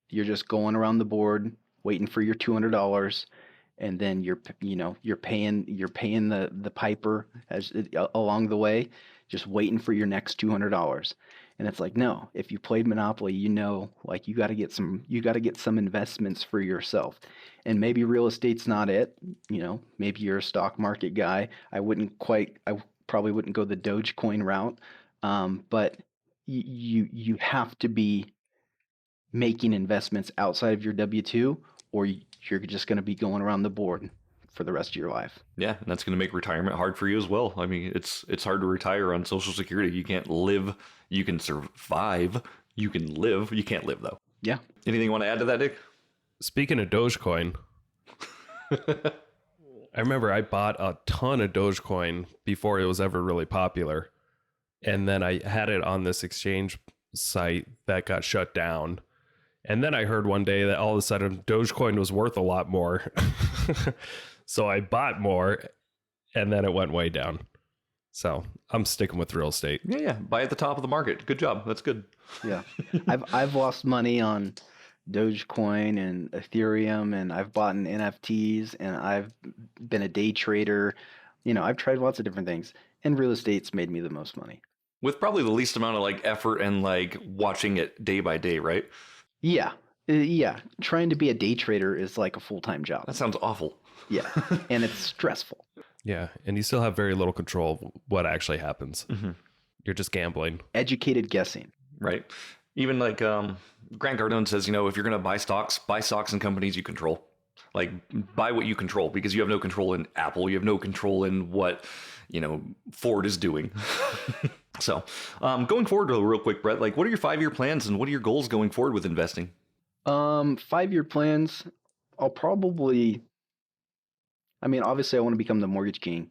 You're just going around the board waiting for your $200, and then you're paying the piper along the way, just waiting for your next $200. And it's like, no, if you played Monopoly, like, you got to get some investments for yourself. And maybe real estate's not it. Maybe you're a stock market guy. I probably wouldn't go the Dogecoin route. But you have to be making investments outside of your W-2, or you're just going to be going around the board for the rest of your life. Yeah, and that's going to make retirement hard for you as well. I mean, it's hard to retire on Social Security. You can't live. You can survive. You can live. You can't live, though. Yeah. Anything you want to add to that, Dick? Speaking of Dogecoin, I remember I bought a ton of Dogecoin before it was ever really popular. And then I had it on this exchange site that got shut down. And then I heard one day that all of a sudden Dogecoin was worth a lot more. So I bought more and then it went way down. So I'm sticking with real estate. Yeah. Buy at the top of the market. Good job. That's good. Yeah. I've lost money on Dogecoin and Ethereum, and I've bought in NFTs, and I've been a day trader. I've tried lots of different things, and real estate's made me the most money. With probably the least amount of like effort and like watching it day by day, right? Yeah. Yeah. Trying to be a day trader is like a full-time job. That sounds awful. Yeah. And it's stressful. Yeah. And you still have very little control of what actually happens. Mm-hmm. You're just gambling. Educated guessing. Right. Even like Grant Cardone says, if you're going to buy stocks in companies you control. Like buy what you control, because you have no control in Apple. You have no control in what, Ford is doing. So going forward real quick, Brett, like what are your 5-year plans and what are your goals going forward with investing? 5-year plans, obviously I want to become the mortgage king.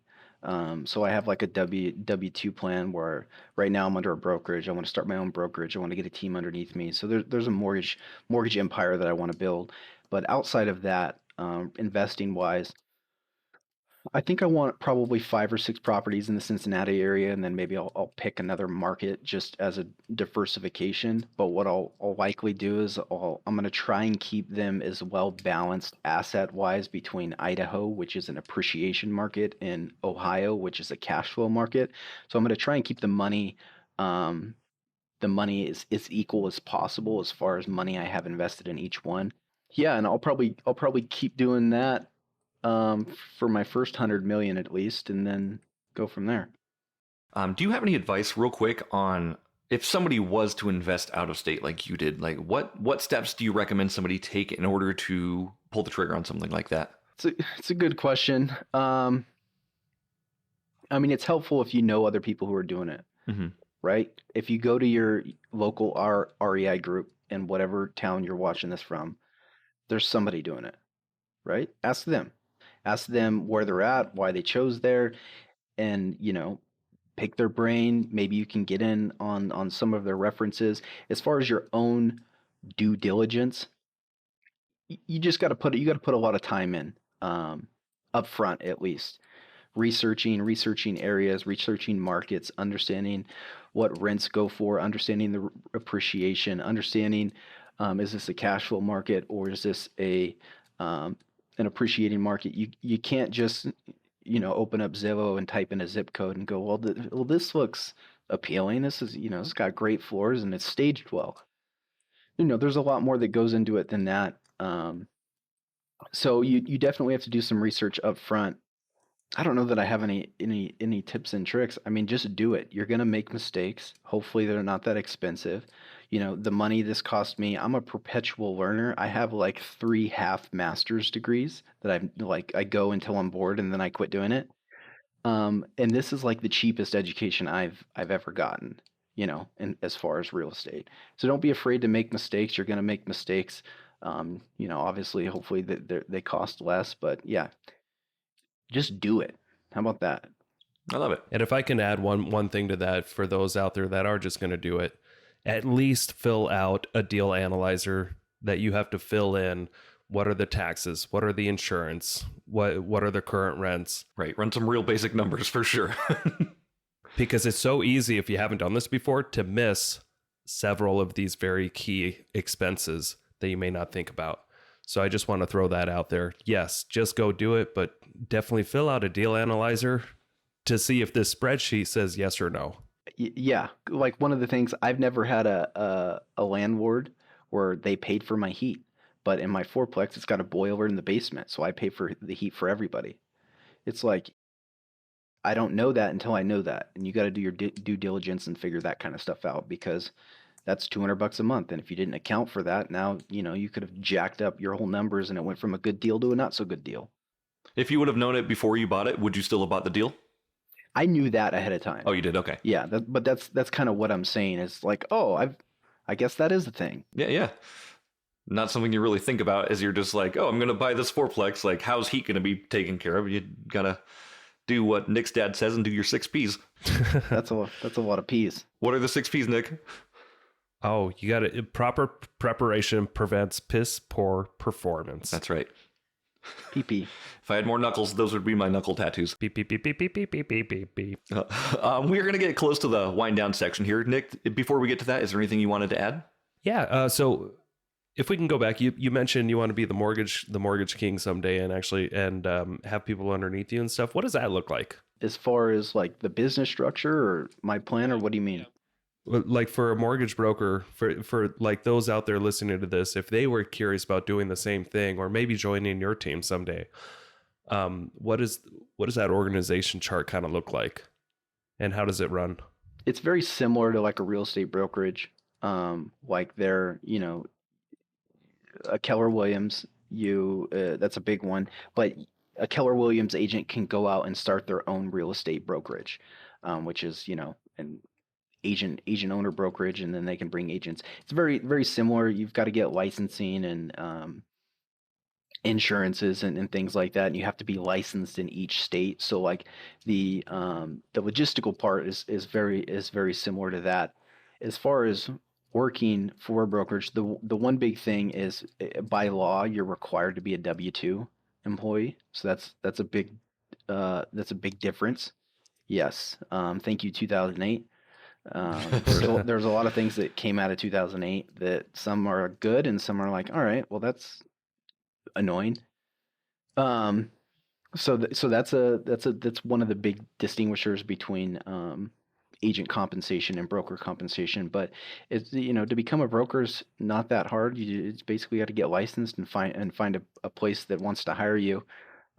So I have like a W-2 plan where right now I'm under a brokerage. I want to start my own brokerage. I want to get a team underneath me. So there's a mortgage empire that I want to build. But outside of that, investing wise, I think I want probably 5 or 6 properties in the Cincinnati area, and then maybe I'll pick another market just as a diversification. But what I'll likely do is I'm going to try and keep them as well balanced asset wise between Idaho, which is an appreciation market, and Ohio, which is a cash flow market. So I'm going to try and keep the money is as equal as possible as far as money I have invested in each one. Yeah, and I'll probably keep doing that for my first 100 million at least, and then go from there. Do you have any advice real quick on if somebody was to invest out of state like you did, like what steps do you recommend somebody take in order to pull the trigger on something like that? It's a good question. It's helpful if you know other people who are doing it, mm-hmm. right? If you go to your local REI group in whatever town you're watching this from, there's somebody doing it, right? Ask them where they're at, why they chose there, and pick their brain. Maybe you can get in on some of their references. As far as your own due diligence, you just got to put a lot of time in up front, at least researching areas, researching markets, understanding what rents go for, understanding the appreciation, understanding is this a cash flow market or is this an appreciating market. You can't just open up Zillow and type in a zip code and go, well, this looks appealing. This is it's got great floors and it's staged well. There's a lot more that goes into it than that. So you definitely have to do some research up front. I don't know that I have any tips and tricks. Just do it. You're gonna make mistakes. Hopefully they're not that expensive. The money this cost me, I'm a perpetual learner. I have like 3 half master's degrees that I go until I'm bored and then I quit doing it. And this is like the cheapest education I've ever gotten, in as far as real estate. So don't be afraid to make mistakes. You're gonna make mistakes. Obviously, hopefully they cost less, but yeah, just do it. How about that? I love it. And if I can add one thing to that for those out there that are just going to do it, at least fill out a deal analyzer that you have to fill in. What are the taxes? What are the insurance? What are the current rents? Right. Run some real basic numbers for sure. Because it's so easy, if you haven't done this before, to miss several of these very key expenses that you may not think about. So I just want to throw that out there. Yes, just go do it, but definitely fill out a deal analyzer to see if this spreadsheet says yes or no. Yeah, like one of the things, I've never had a landlord where they paid for my heat, but in my fourplex, it's got a boiler in the basement, so I pay for the heat for everybody. It's like, I don't know that until I know that, and you got to do your due diligence and figure that kind of stuff out, because that's $200 a month, and if you didn't account for that, now you could have jacked up your whole numbers, and it went from a good deal to a not so good deal. If you would have known it before you bought it, would you still have bought the deal? I knew that ahead of time. Oh, you did? Okay. Yeah, but that's kind of what I'm saying. Is like, oh, I guess that is the thing. Yeah, yeah. Not something you really think about as you're just like, oh, I'm going to buy this fourplex. Like, how's heat going to be taken care of? You got to do what Nick's dad says and do your 6 Ps. That's a lot of P's. What are the 6 Ps, Nick? Oh, you got it. Proper preparation prevents piss poor performance. That's right. PP. If I had more knuckles, those would be my knuckle tattoos. Beep, beep, beep, beep, beep, beep, beep, beep, beep, beep. We're going to get close to the wind down section here. Nick, before we get to that, is there anything you wanted to add? Yeah. So if we can go back, you mentioned you want to be the mortgage king someday and actually have people underneath you and stuff. What does that look like? As far as like the business structure or my plan, or what do you mean? Like for a mortgage broker, for like those out there listening to this, if they were curious about doing the same thing or maybe joining your team someday, what does that organization chart kind of look like, and how does it run? It's very similar to like a real estate brokerage. Like they're, a Keller Williams, that's a big one, but a Keller Williams agent can go out and start their own real estate brokerage, which is, an agent owner brokerage, and then they can bring agents. It's very, very similar. You've got to get licensing and insurances and things like that, and you have to be licensed in each state. So like the logistical part is very similar to that. As far as working for a brokerage, the one big thing is by law you're required to be a W-2 employee. So that's a big difference. Yes. Thank you, 2008. There's a lot of things that came out of 2008 that some are good and some are like, all right, well, that's annoying. So that's one of the big distinguishers between agent compensation and broker compensation. But it's, to become a broker is not that hard. It's basically got to get licensed and find a place that wants to hire you.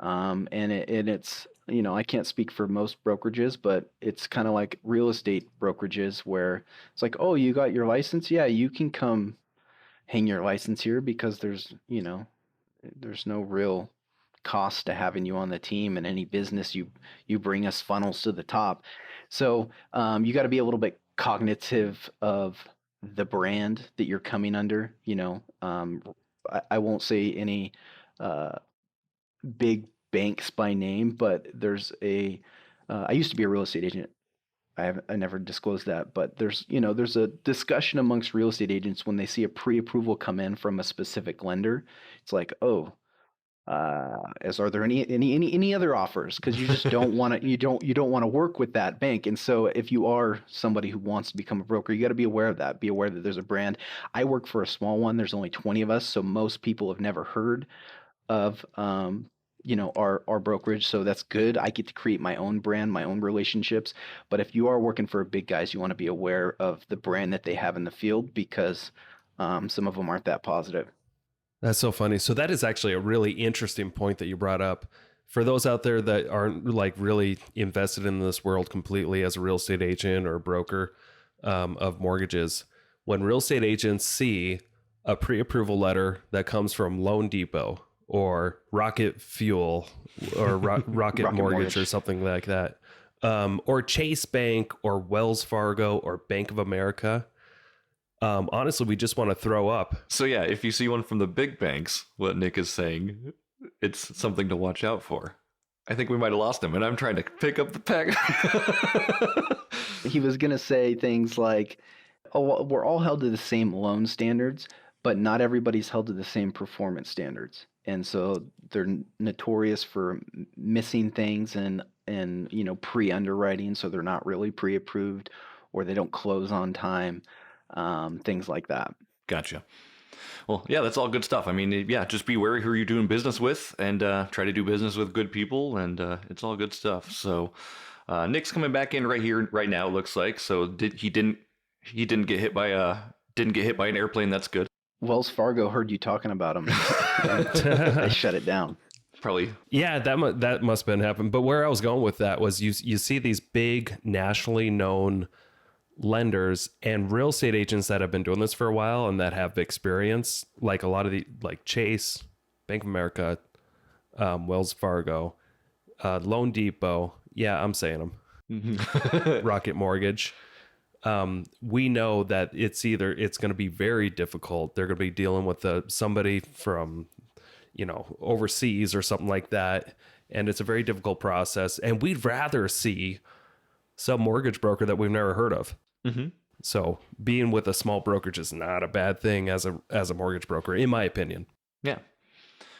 And it's, I can't speak for most brokerages, but it's kind of like real estate brokerages where it's like, oh, you got your license? Yeah, you can come hang your license here because there's no real cost to having you on the team, and any business you bring us funnels to the top. So you got to be a little bit cognitive of the brand that you're coming under. I won't say any big banks by name, but there's I used to be a real estate agent. I never disclosed that, but there's a discussion amongst real estate agents when they see a pre-approval come in from a specific lender. It's like, oh, are there any other offers? Because you just don't want to, you don't want to work with that bank. And so if you are somebody who wants to become a broker, you got to be aware of that. Be aware that there's a brand. I work for a small one. There's only 20 of us, so most people have never heard of our brokerage. So that's good. I get to create my own brand, my own relationships. But if you are working for big guys, you want to be aware of the brand that they have in the field, because some of them aren't that positive. That's so funny. So that is actually a really interesting point that you brought up. For those out there that aren't like really invested in this world completely as a real estate agent or broker of mortgages, when real estate agents see a pre-approval letter that comes from Loan Depot or Rocket Fuel or Rocket Mortgage or something like that, or Chase Bank or Wells Fargo or Bank of America, honestly, we just want to throw up. So yeah, if you see one from the big banks, what Nick is saying, it's something to watch out for. I think we might have lost him, and I'm trying to pick up the pack. He was going to say things like, oh, we're all held to the same loan standards, but not everybody's held to the same performance standards. And so they're notorious for missing things and pre-underwriting, so they're not really pre-approved, or they don't close on time. Things like that. Gotcha. Well, yeah, that's all good stuff. I mean, yeah, just be wary who you're doing business with, and try to do business with good people, and it's all good stuff. So Nick's coming back in right now, it looks like. So he didn't get hit by an airplane. That's good. Wells Fargo heard you talking about him. They shut it down. Probably. Yeah, that must have been happening. But where I was going with that was you see these big nationally known lenders and real estate agents that have been doing this for a while and that have experience, like a lot of like Chase, Bank of America, Wells Fargo, Loan Depot. Yeah, I'm saying them. Rocket Mortgage. We know that it's going to be very difficult. They're going to be dealing with somebody from, overseas or something like that. And it's a very difficult process. And we'd rather see some mortgage broker that we've never heard of. Mm-hmm. So being with a small brokerage is not a bad thing as a mortgage broker, in my opinion. Yeah.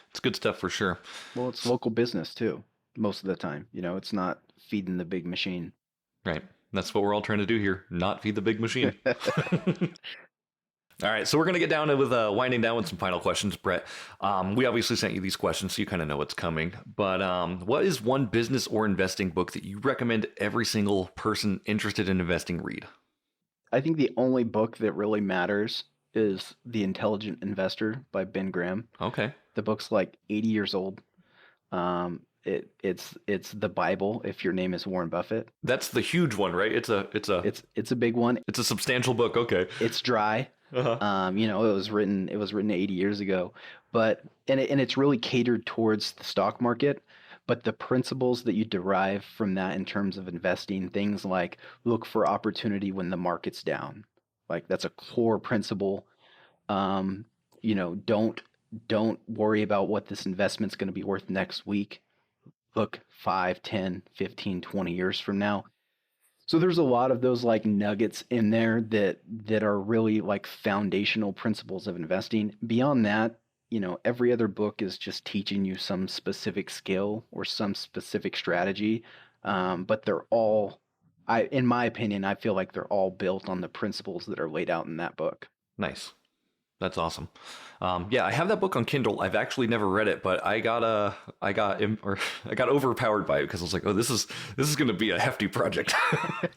It's good stuff for sure. Well, it's local business too, most of the time. It's not feeding the big machine. Right. That's what we're all trying to do here. Not feed the big machine. All right. So we're going to get down with winding down with some final questions, Brett. We obviously sent you these questions, so you kind of know what's coming. But what is one business or investing book that you recommend every single person interested in investing read? I think the only book that really matters is The Intelligent Investor by Ben Graham. Okay. The book's like 80 years old. It's the Bible if your name is Warren Buffett. That's the huge one, right? It's a big one. It's a substantial book. Okay. It's dry. Uh-huh. It was written 80 years ago, but it's really catered towards the stock market. But the principles that you derive from that in terms of investing, things like look for opportunity when the market's down, like that's a core principle. Don't worry about what this investment's going to be worth next week. Look 5, 10, 15, 20 years from now. So there's a lot of those like nuggets in there that are really like foundational principles of investing. Beyond that, every other book is just teaching you some specific skill or some specific strategy. But they're all, in my opinion, I feel like they're all built on the principles that are laid out in that book. Nice. That's awesome. Yeah, I have that book on Kindle. I've actually never read it, but I got overpowered by it because I was like, oh, this is going to be a hefty project.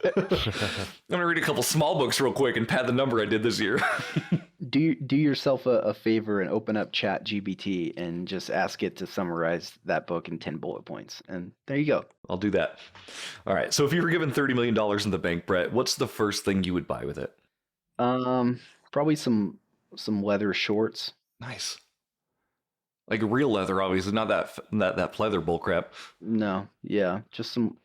I'm gonna read a couple small books real quick and pad the number I did this year. Do yourself a favor and open up ChatGPT and just ask it to summarize that book in 10 bullet points, and there you go. I'll do that. All right. So if you were given $30 million in the bank, Brett, what's the first thing you would buy with it? Probably some leather shorts. Nice. Like real leather, obviously, not that pleather bullcrap. No, yeah, just some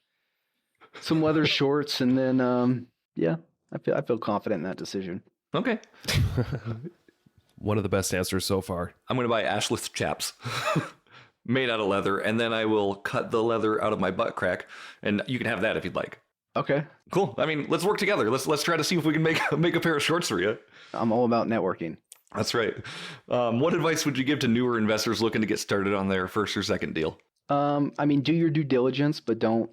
leather shorts, and then yeah, I feel confident in that decision. Okay. One of the best answers so far. I'm going to buy Ashlith chaps made out of leather, and then I will cut the leather out of my butt crack, and you can have that if you'd like. Okay. Cool. I mean, let's work together. Let's try to see if we can make a pair of shorts for you. I'm all about networking. That's right. What advice would you give to newer investors looking to get started on their first or second deal? I mean, do your due diligence, but don't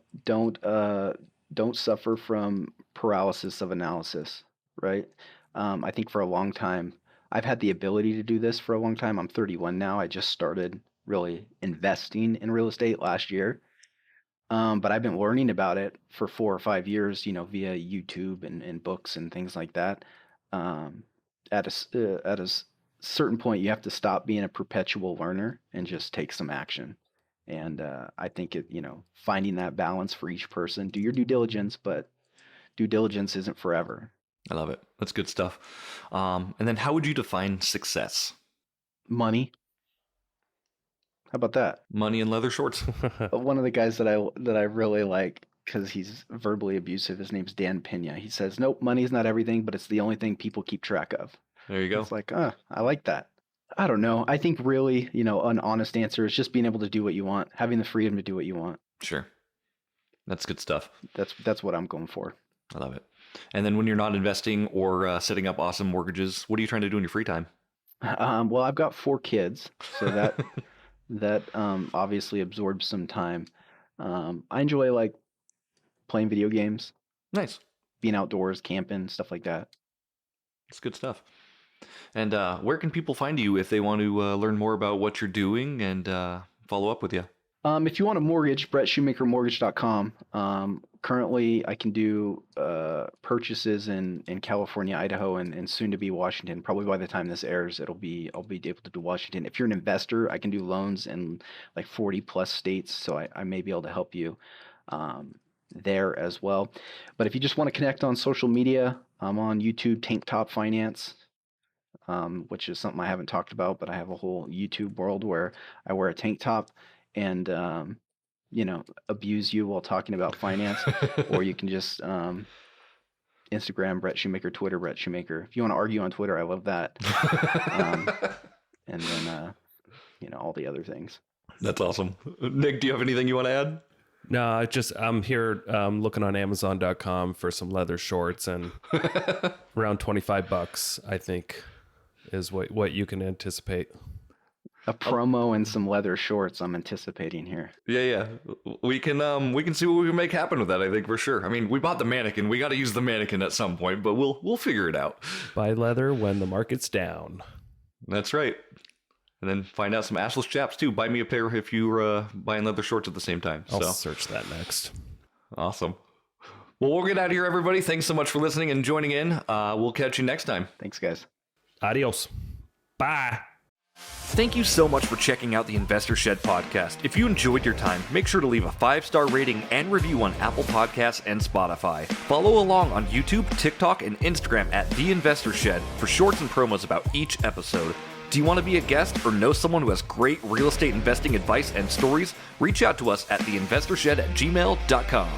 suffer from paralysis of analysis, right? I think for a long time, I've had the ability to do this for a long time. I'm 31 now. I just started really investing in real estate last year. But I've been learning about it for 4 or 5 years, via YouTube and books and things like that. At a certain point, you have to stop being a perpetual learner and just take some action. And I think finding that balance for each person. Do your due diligence, but due diligence isn't forever. I love it. That's good stuff. And then how would you define success? Money. How about that? Money and leather shorts. One of the guys that I really like, because he's verbally abusive, his name's Dan Pena. He says, nope, money's not everything, but it's the only thing people keep track of. There you go. It's like, I like that. I don't know. I think really, an honest answer is just being able to do what you want, having the freedom to do what you want. Sure. That's good stuff. That's what I'm going for. I love it. And then when you're not investing or setting up awesome mortgages, what are you trying to do in your free time? Well, I've got 4 kids, so that obviously absorbs some time. I enjoy like playing video games. Nice. Being outdoors, camping, stuff like that. That's good stuff. And where can people find you if they want to learn more about what you're doing and follow up with you? If you want a mortgage, BrettShoemakerMortgage.com. Currently, I can do purchases in California, Idaho, and soon to be Washington. Probably by the time this airs, I'll be able to do Washington. If you're an investor, I can do loans in like 40 plus states, so I may be able to help you there as well. But if you just want to connect on social media, I'm on YouTube, TankTop Finance, which is something I haven't talked about, but I have a whole YouTube world where I wear a tank top and abuse you while talking about finance, or you can just Instagram Brett Shoemaker, Twitter Brett Shoemaker. If you want to argue on Twitter, I love that. And then all the other things. That's awesome. Nick, do you have anything you want to add? No, I'm here looking on Amazon.com for some leather shorts, and around $25, I think, is what you can anticipate. A promo and some leather shorts I'm anticipating here. Yeah. We can see what we can make happen with that, I think, for sure. I mean, we bought the mannequin. We got to use the mannequin at some point, but we'll figure it out. Buy leather when the market's down. That's right. And then find out some assless chaps too. Buy me a pair if you're buying leather shorts at the same time. I'll search that next. Awesome. Well, we'll get out of here, everybody. Thanks so much for listening and joining in. We'll catch you next time. Thanks, guys. Adios. Bye. Thank you so much for checking out the Investor Shed podcast. If you enjoyed your time, make sure to leave a 5-star rating and review on Apple Podcasts and Spotify. Follow along on YouTube, TikTok, and Instagram at The Investor Shed for shorts and promos about each episode. Do you want to be a guest or know someone who has great real estate investing advice and stories? Reach out to us at theinvestorshed@gmail.com.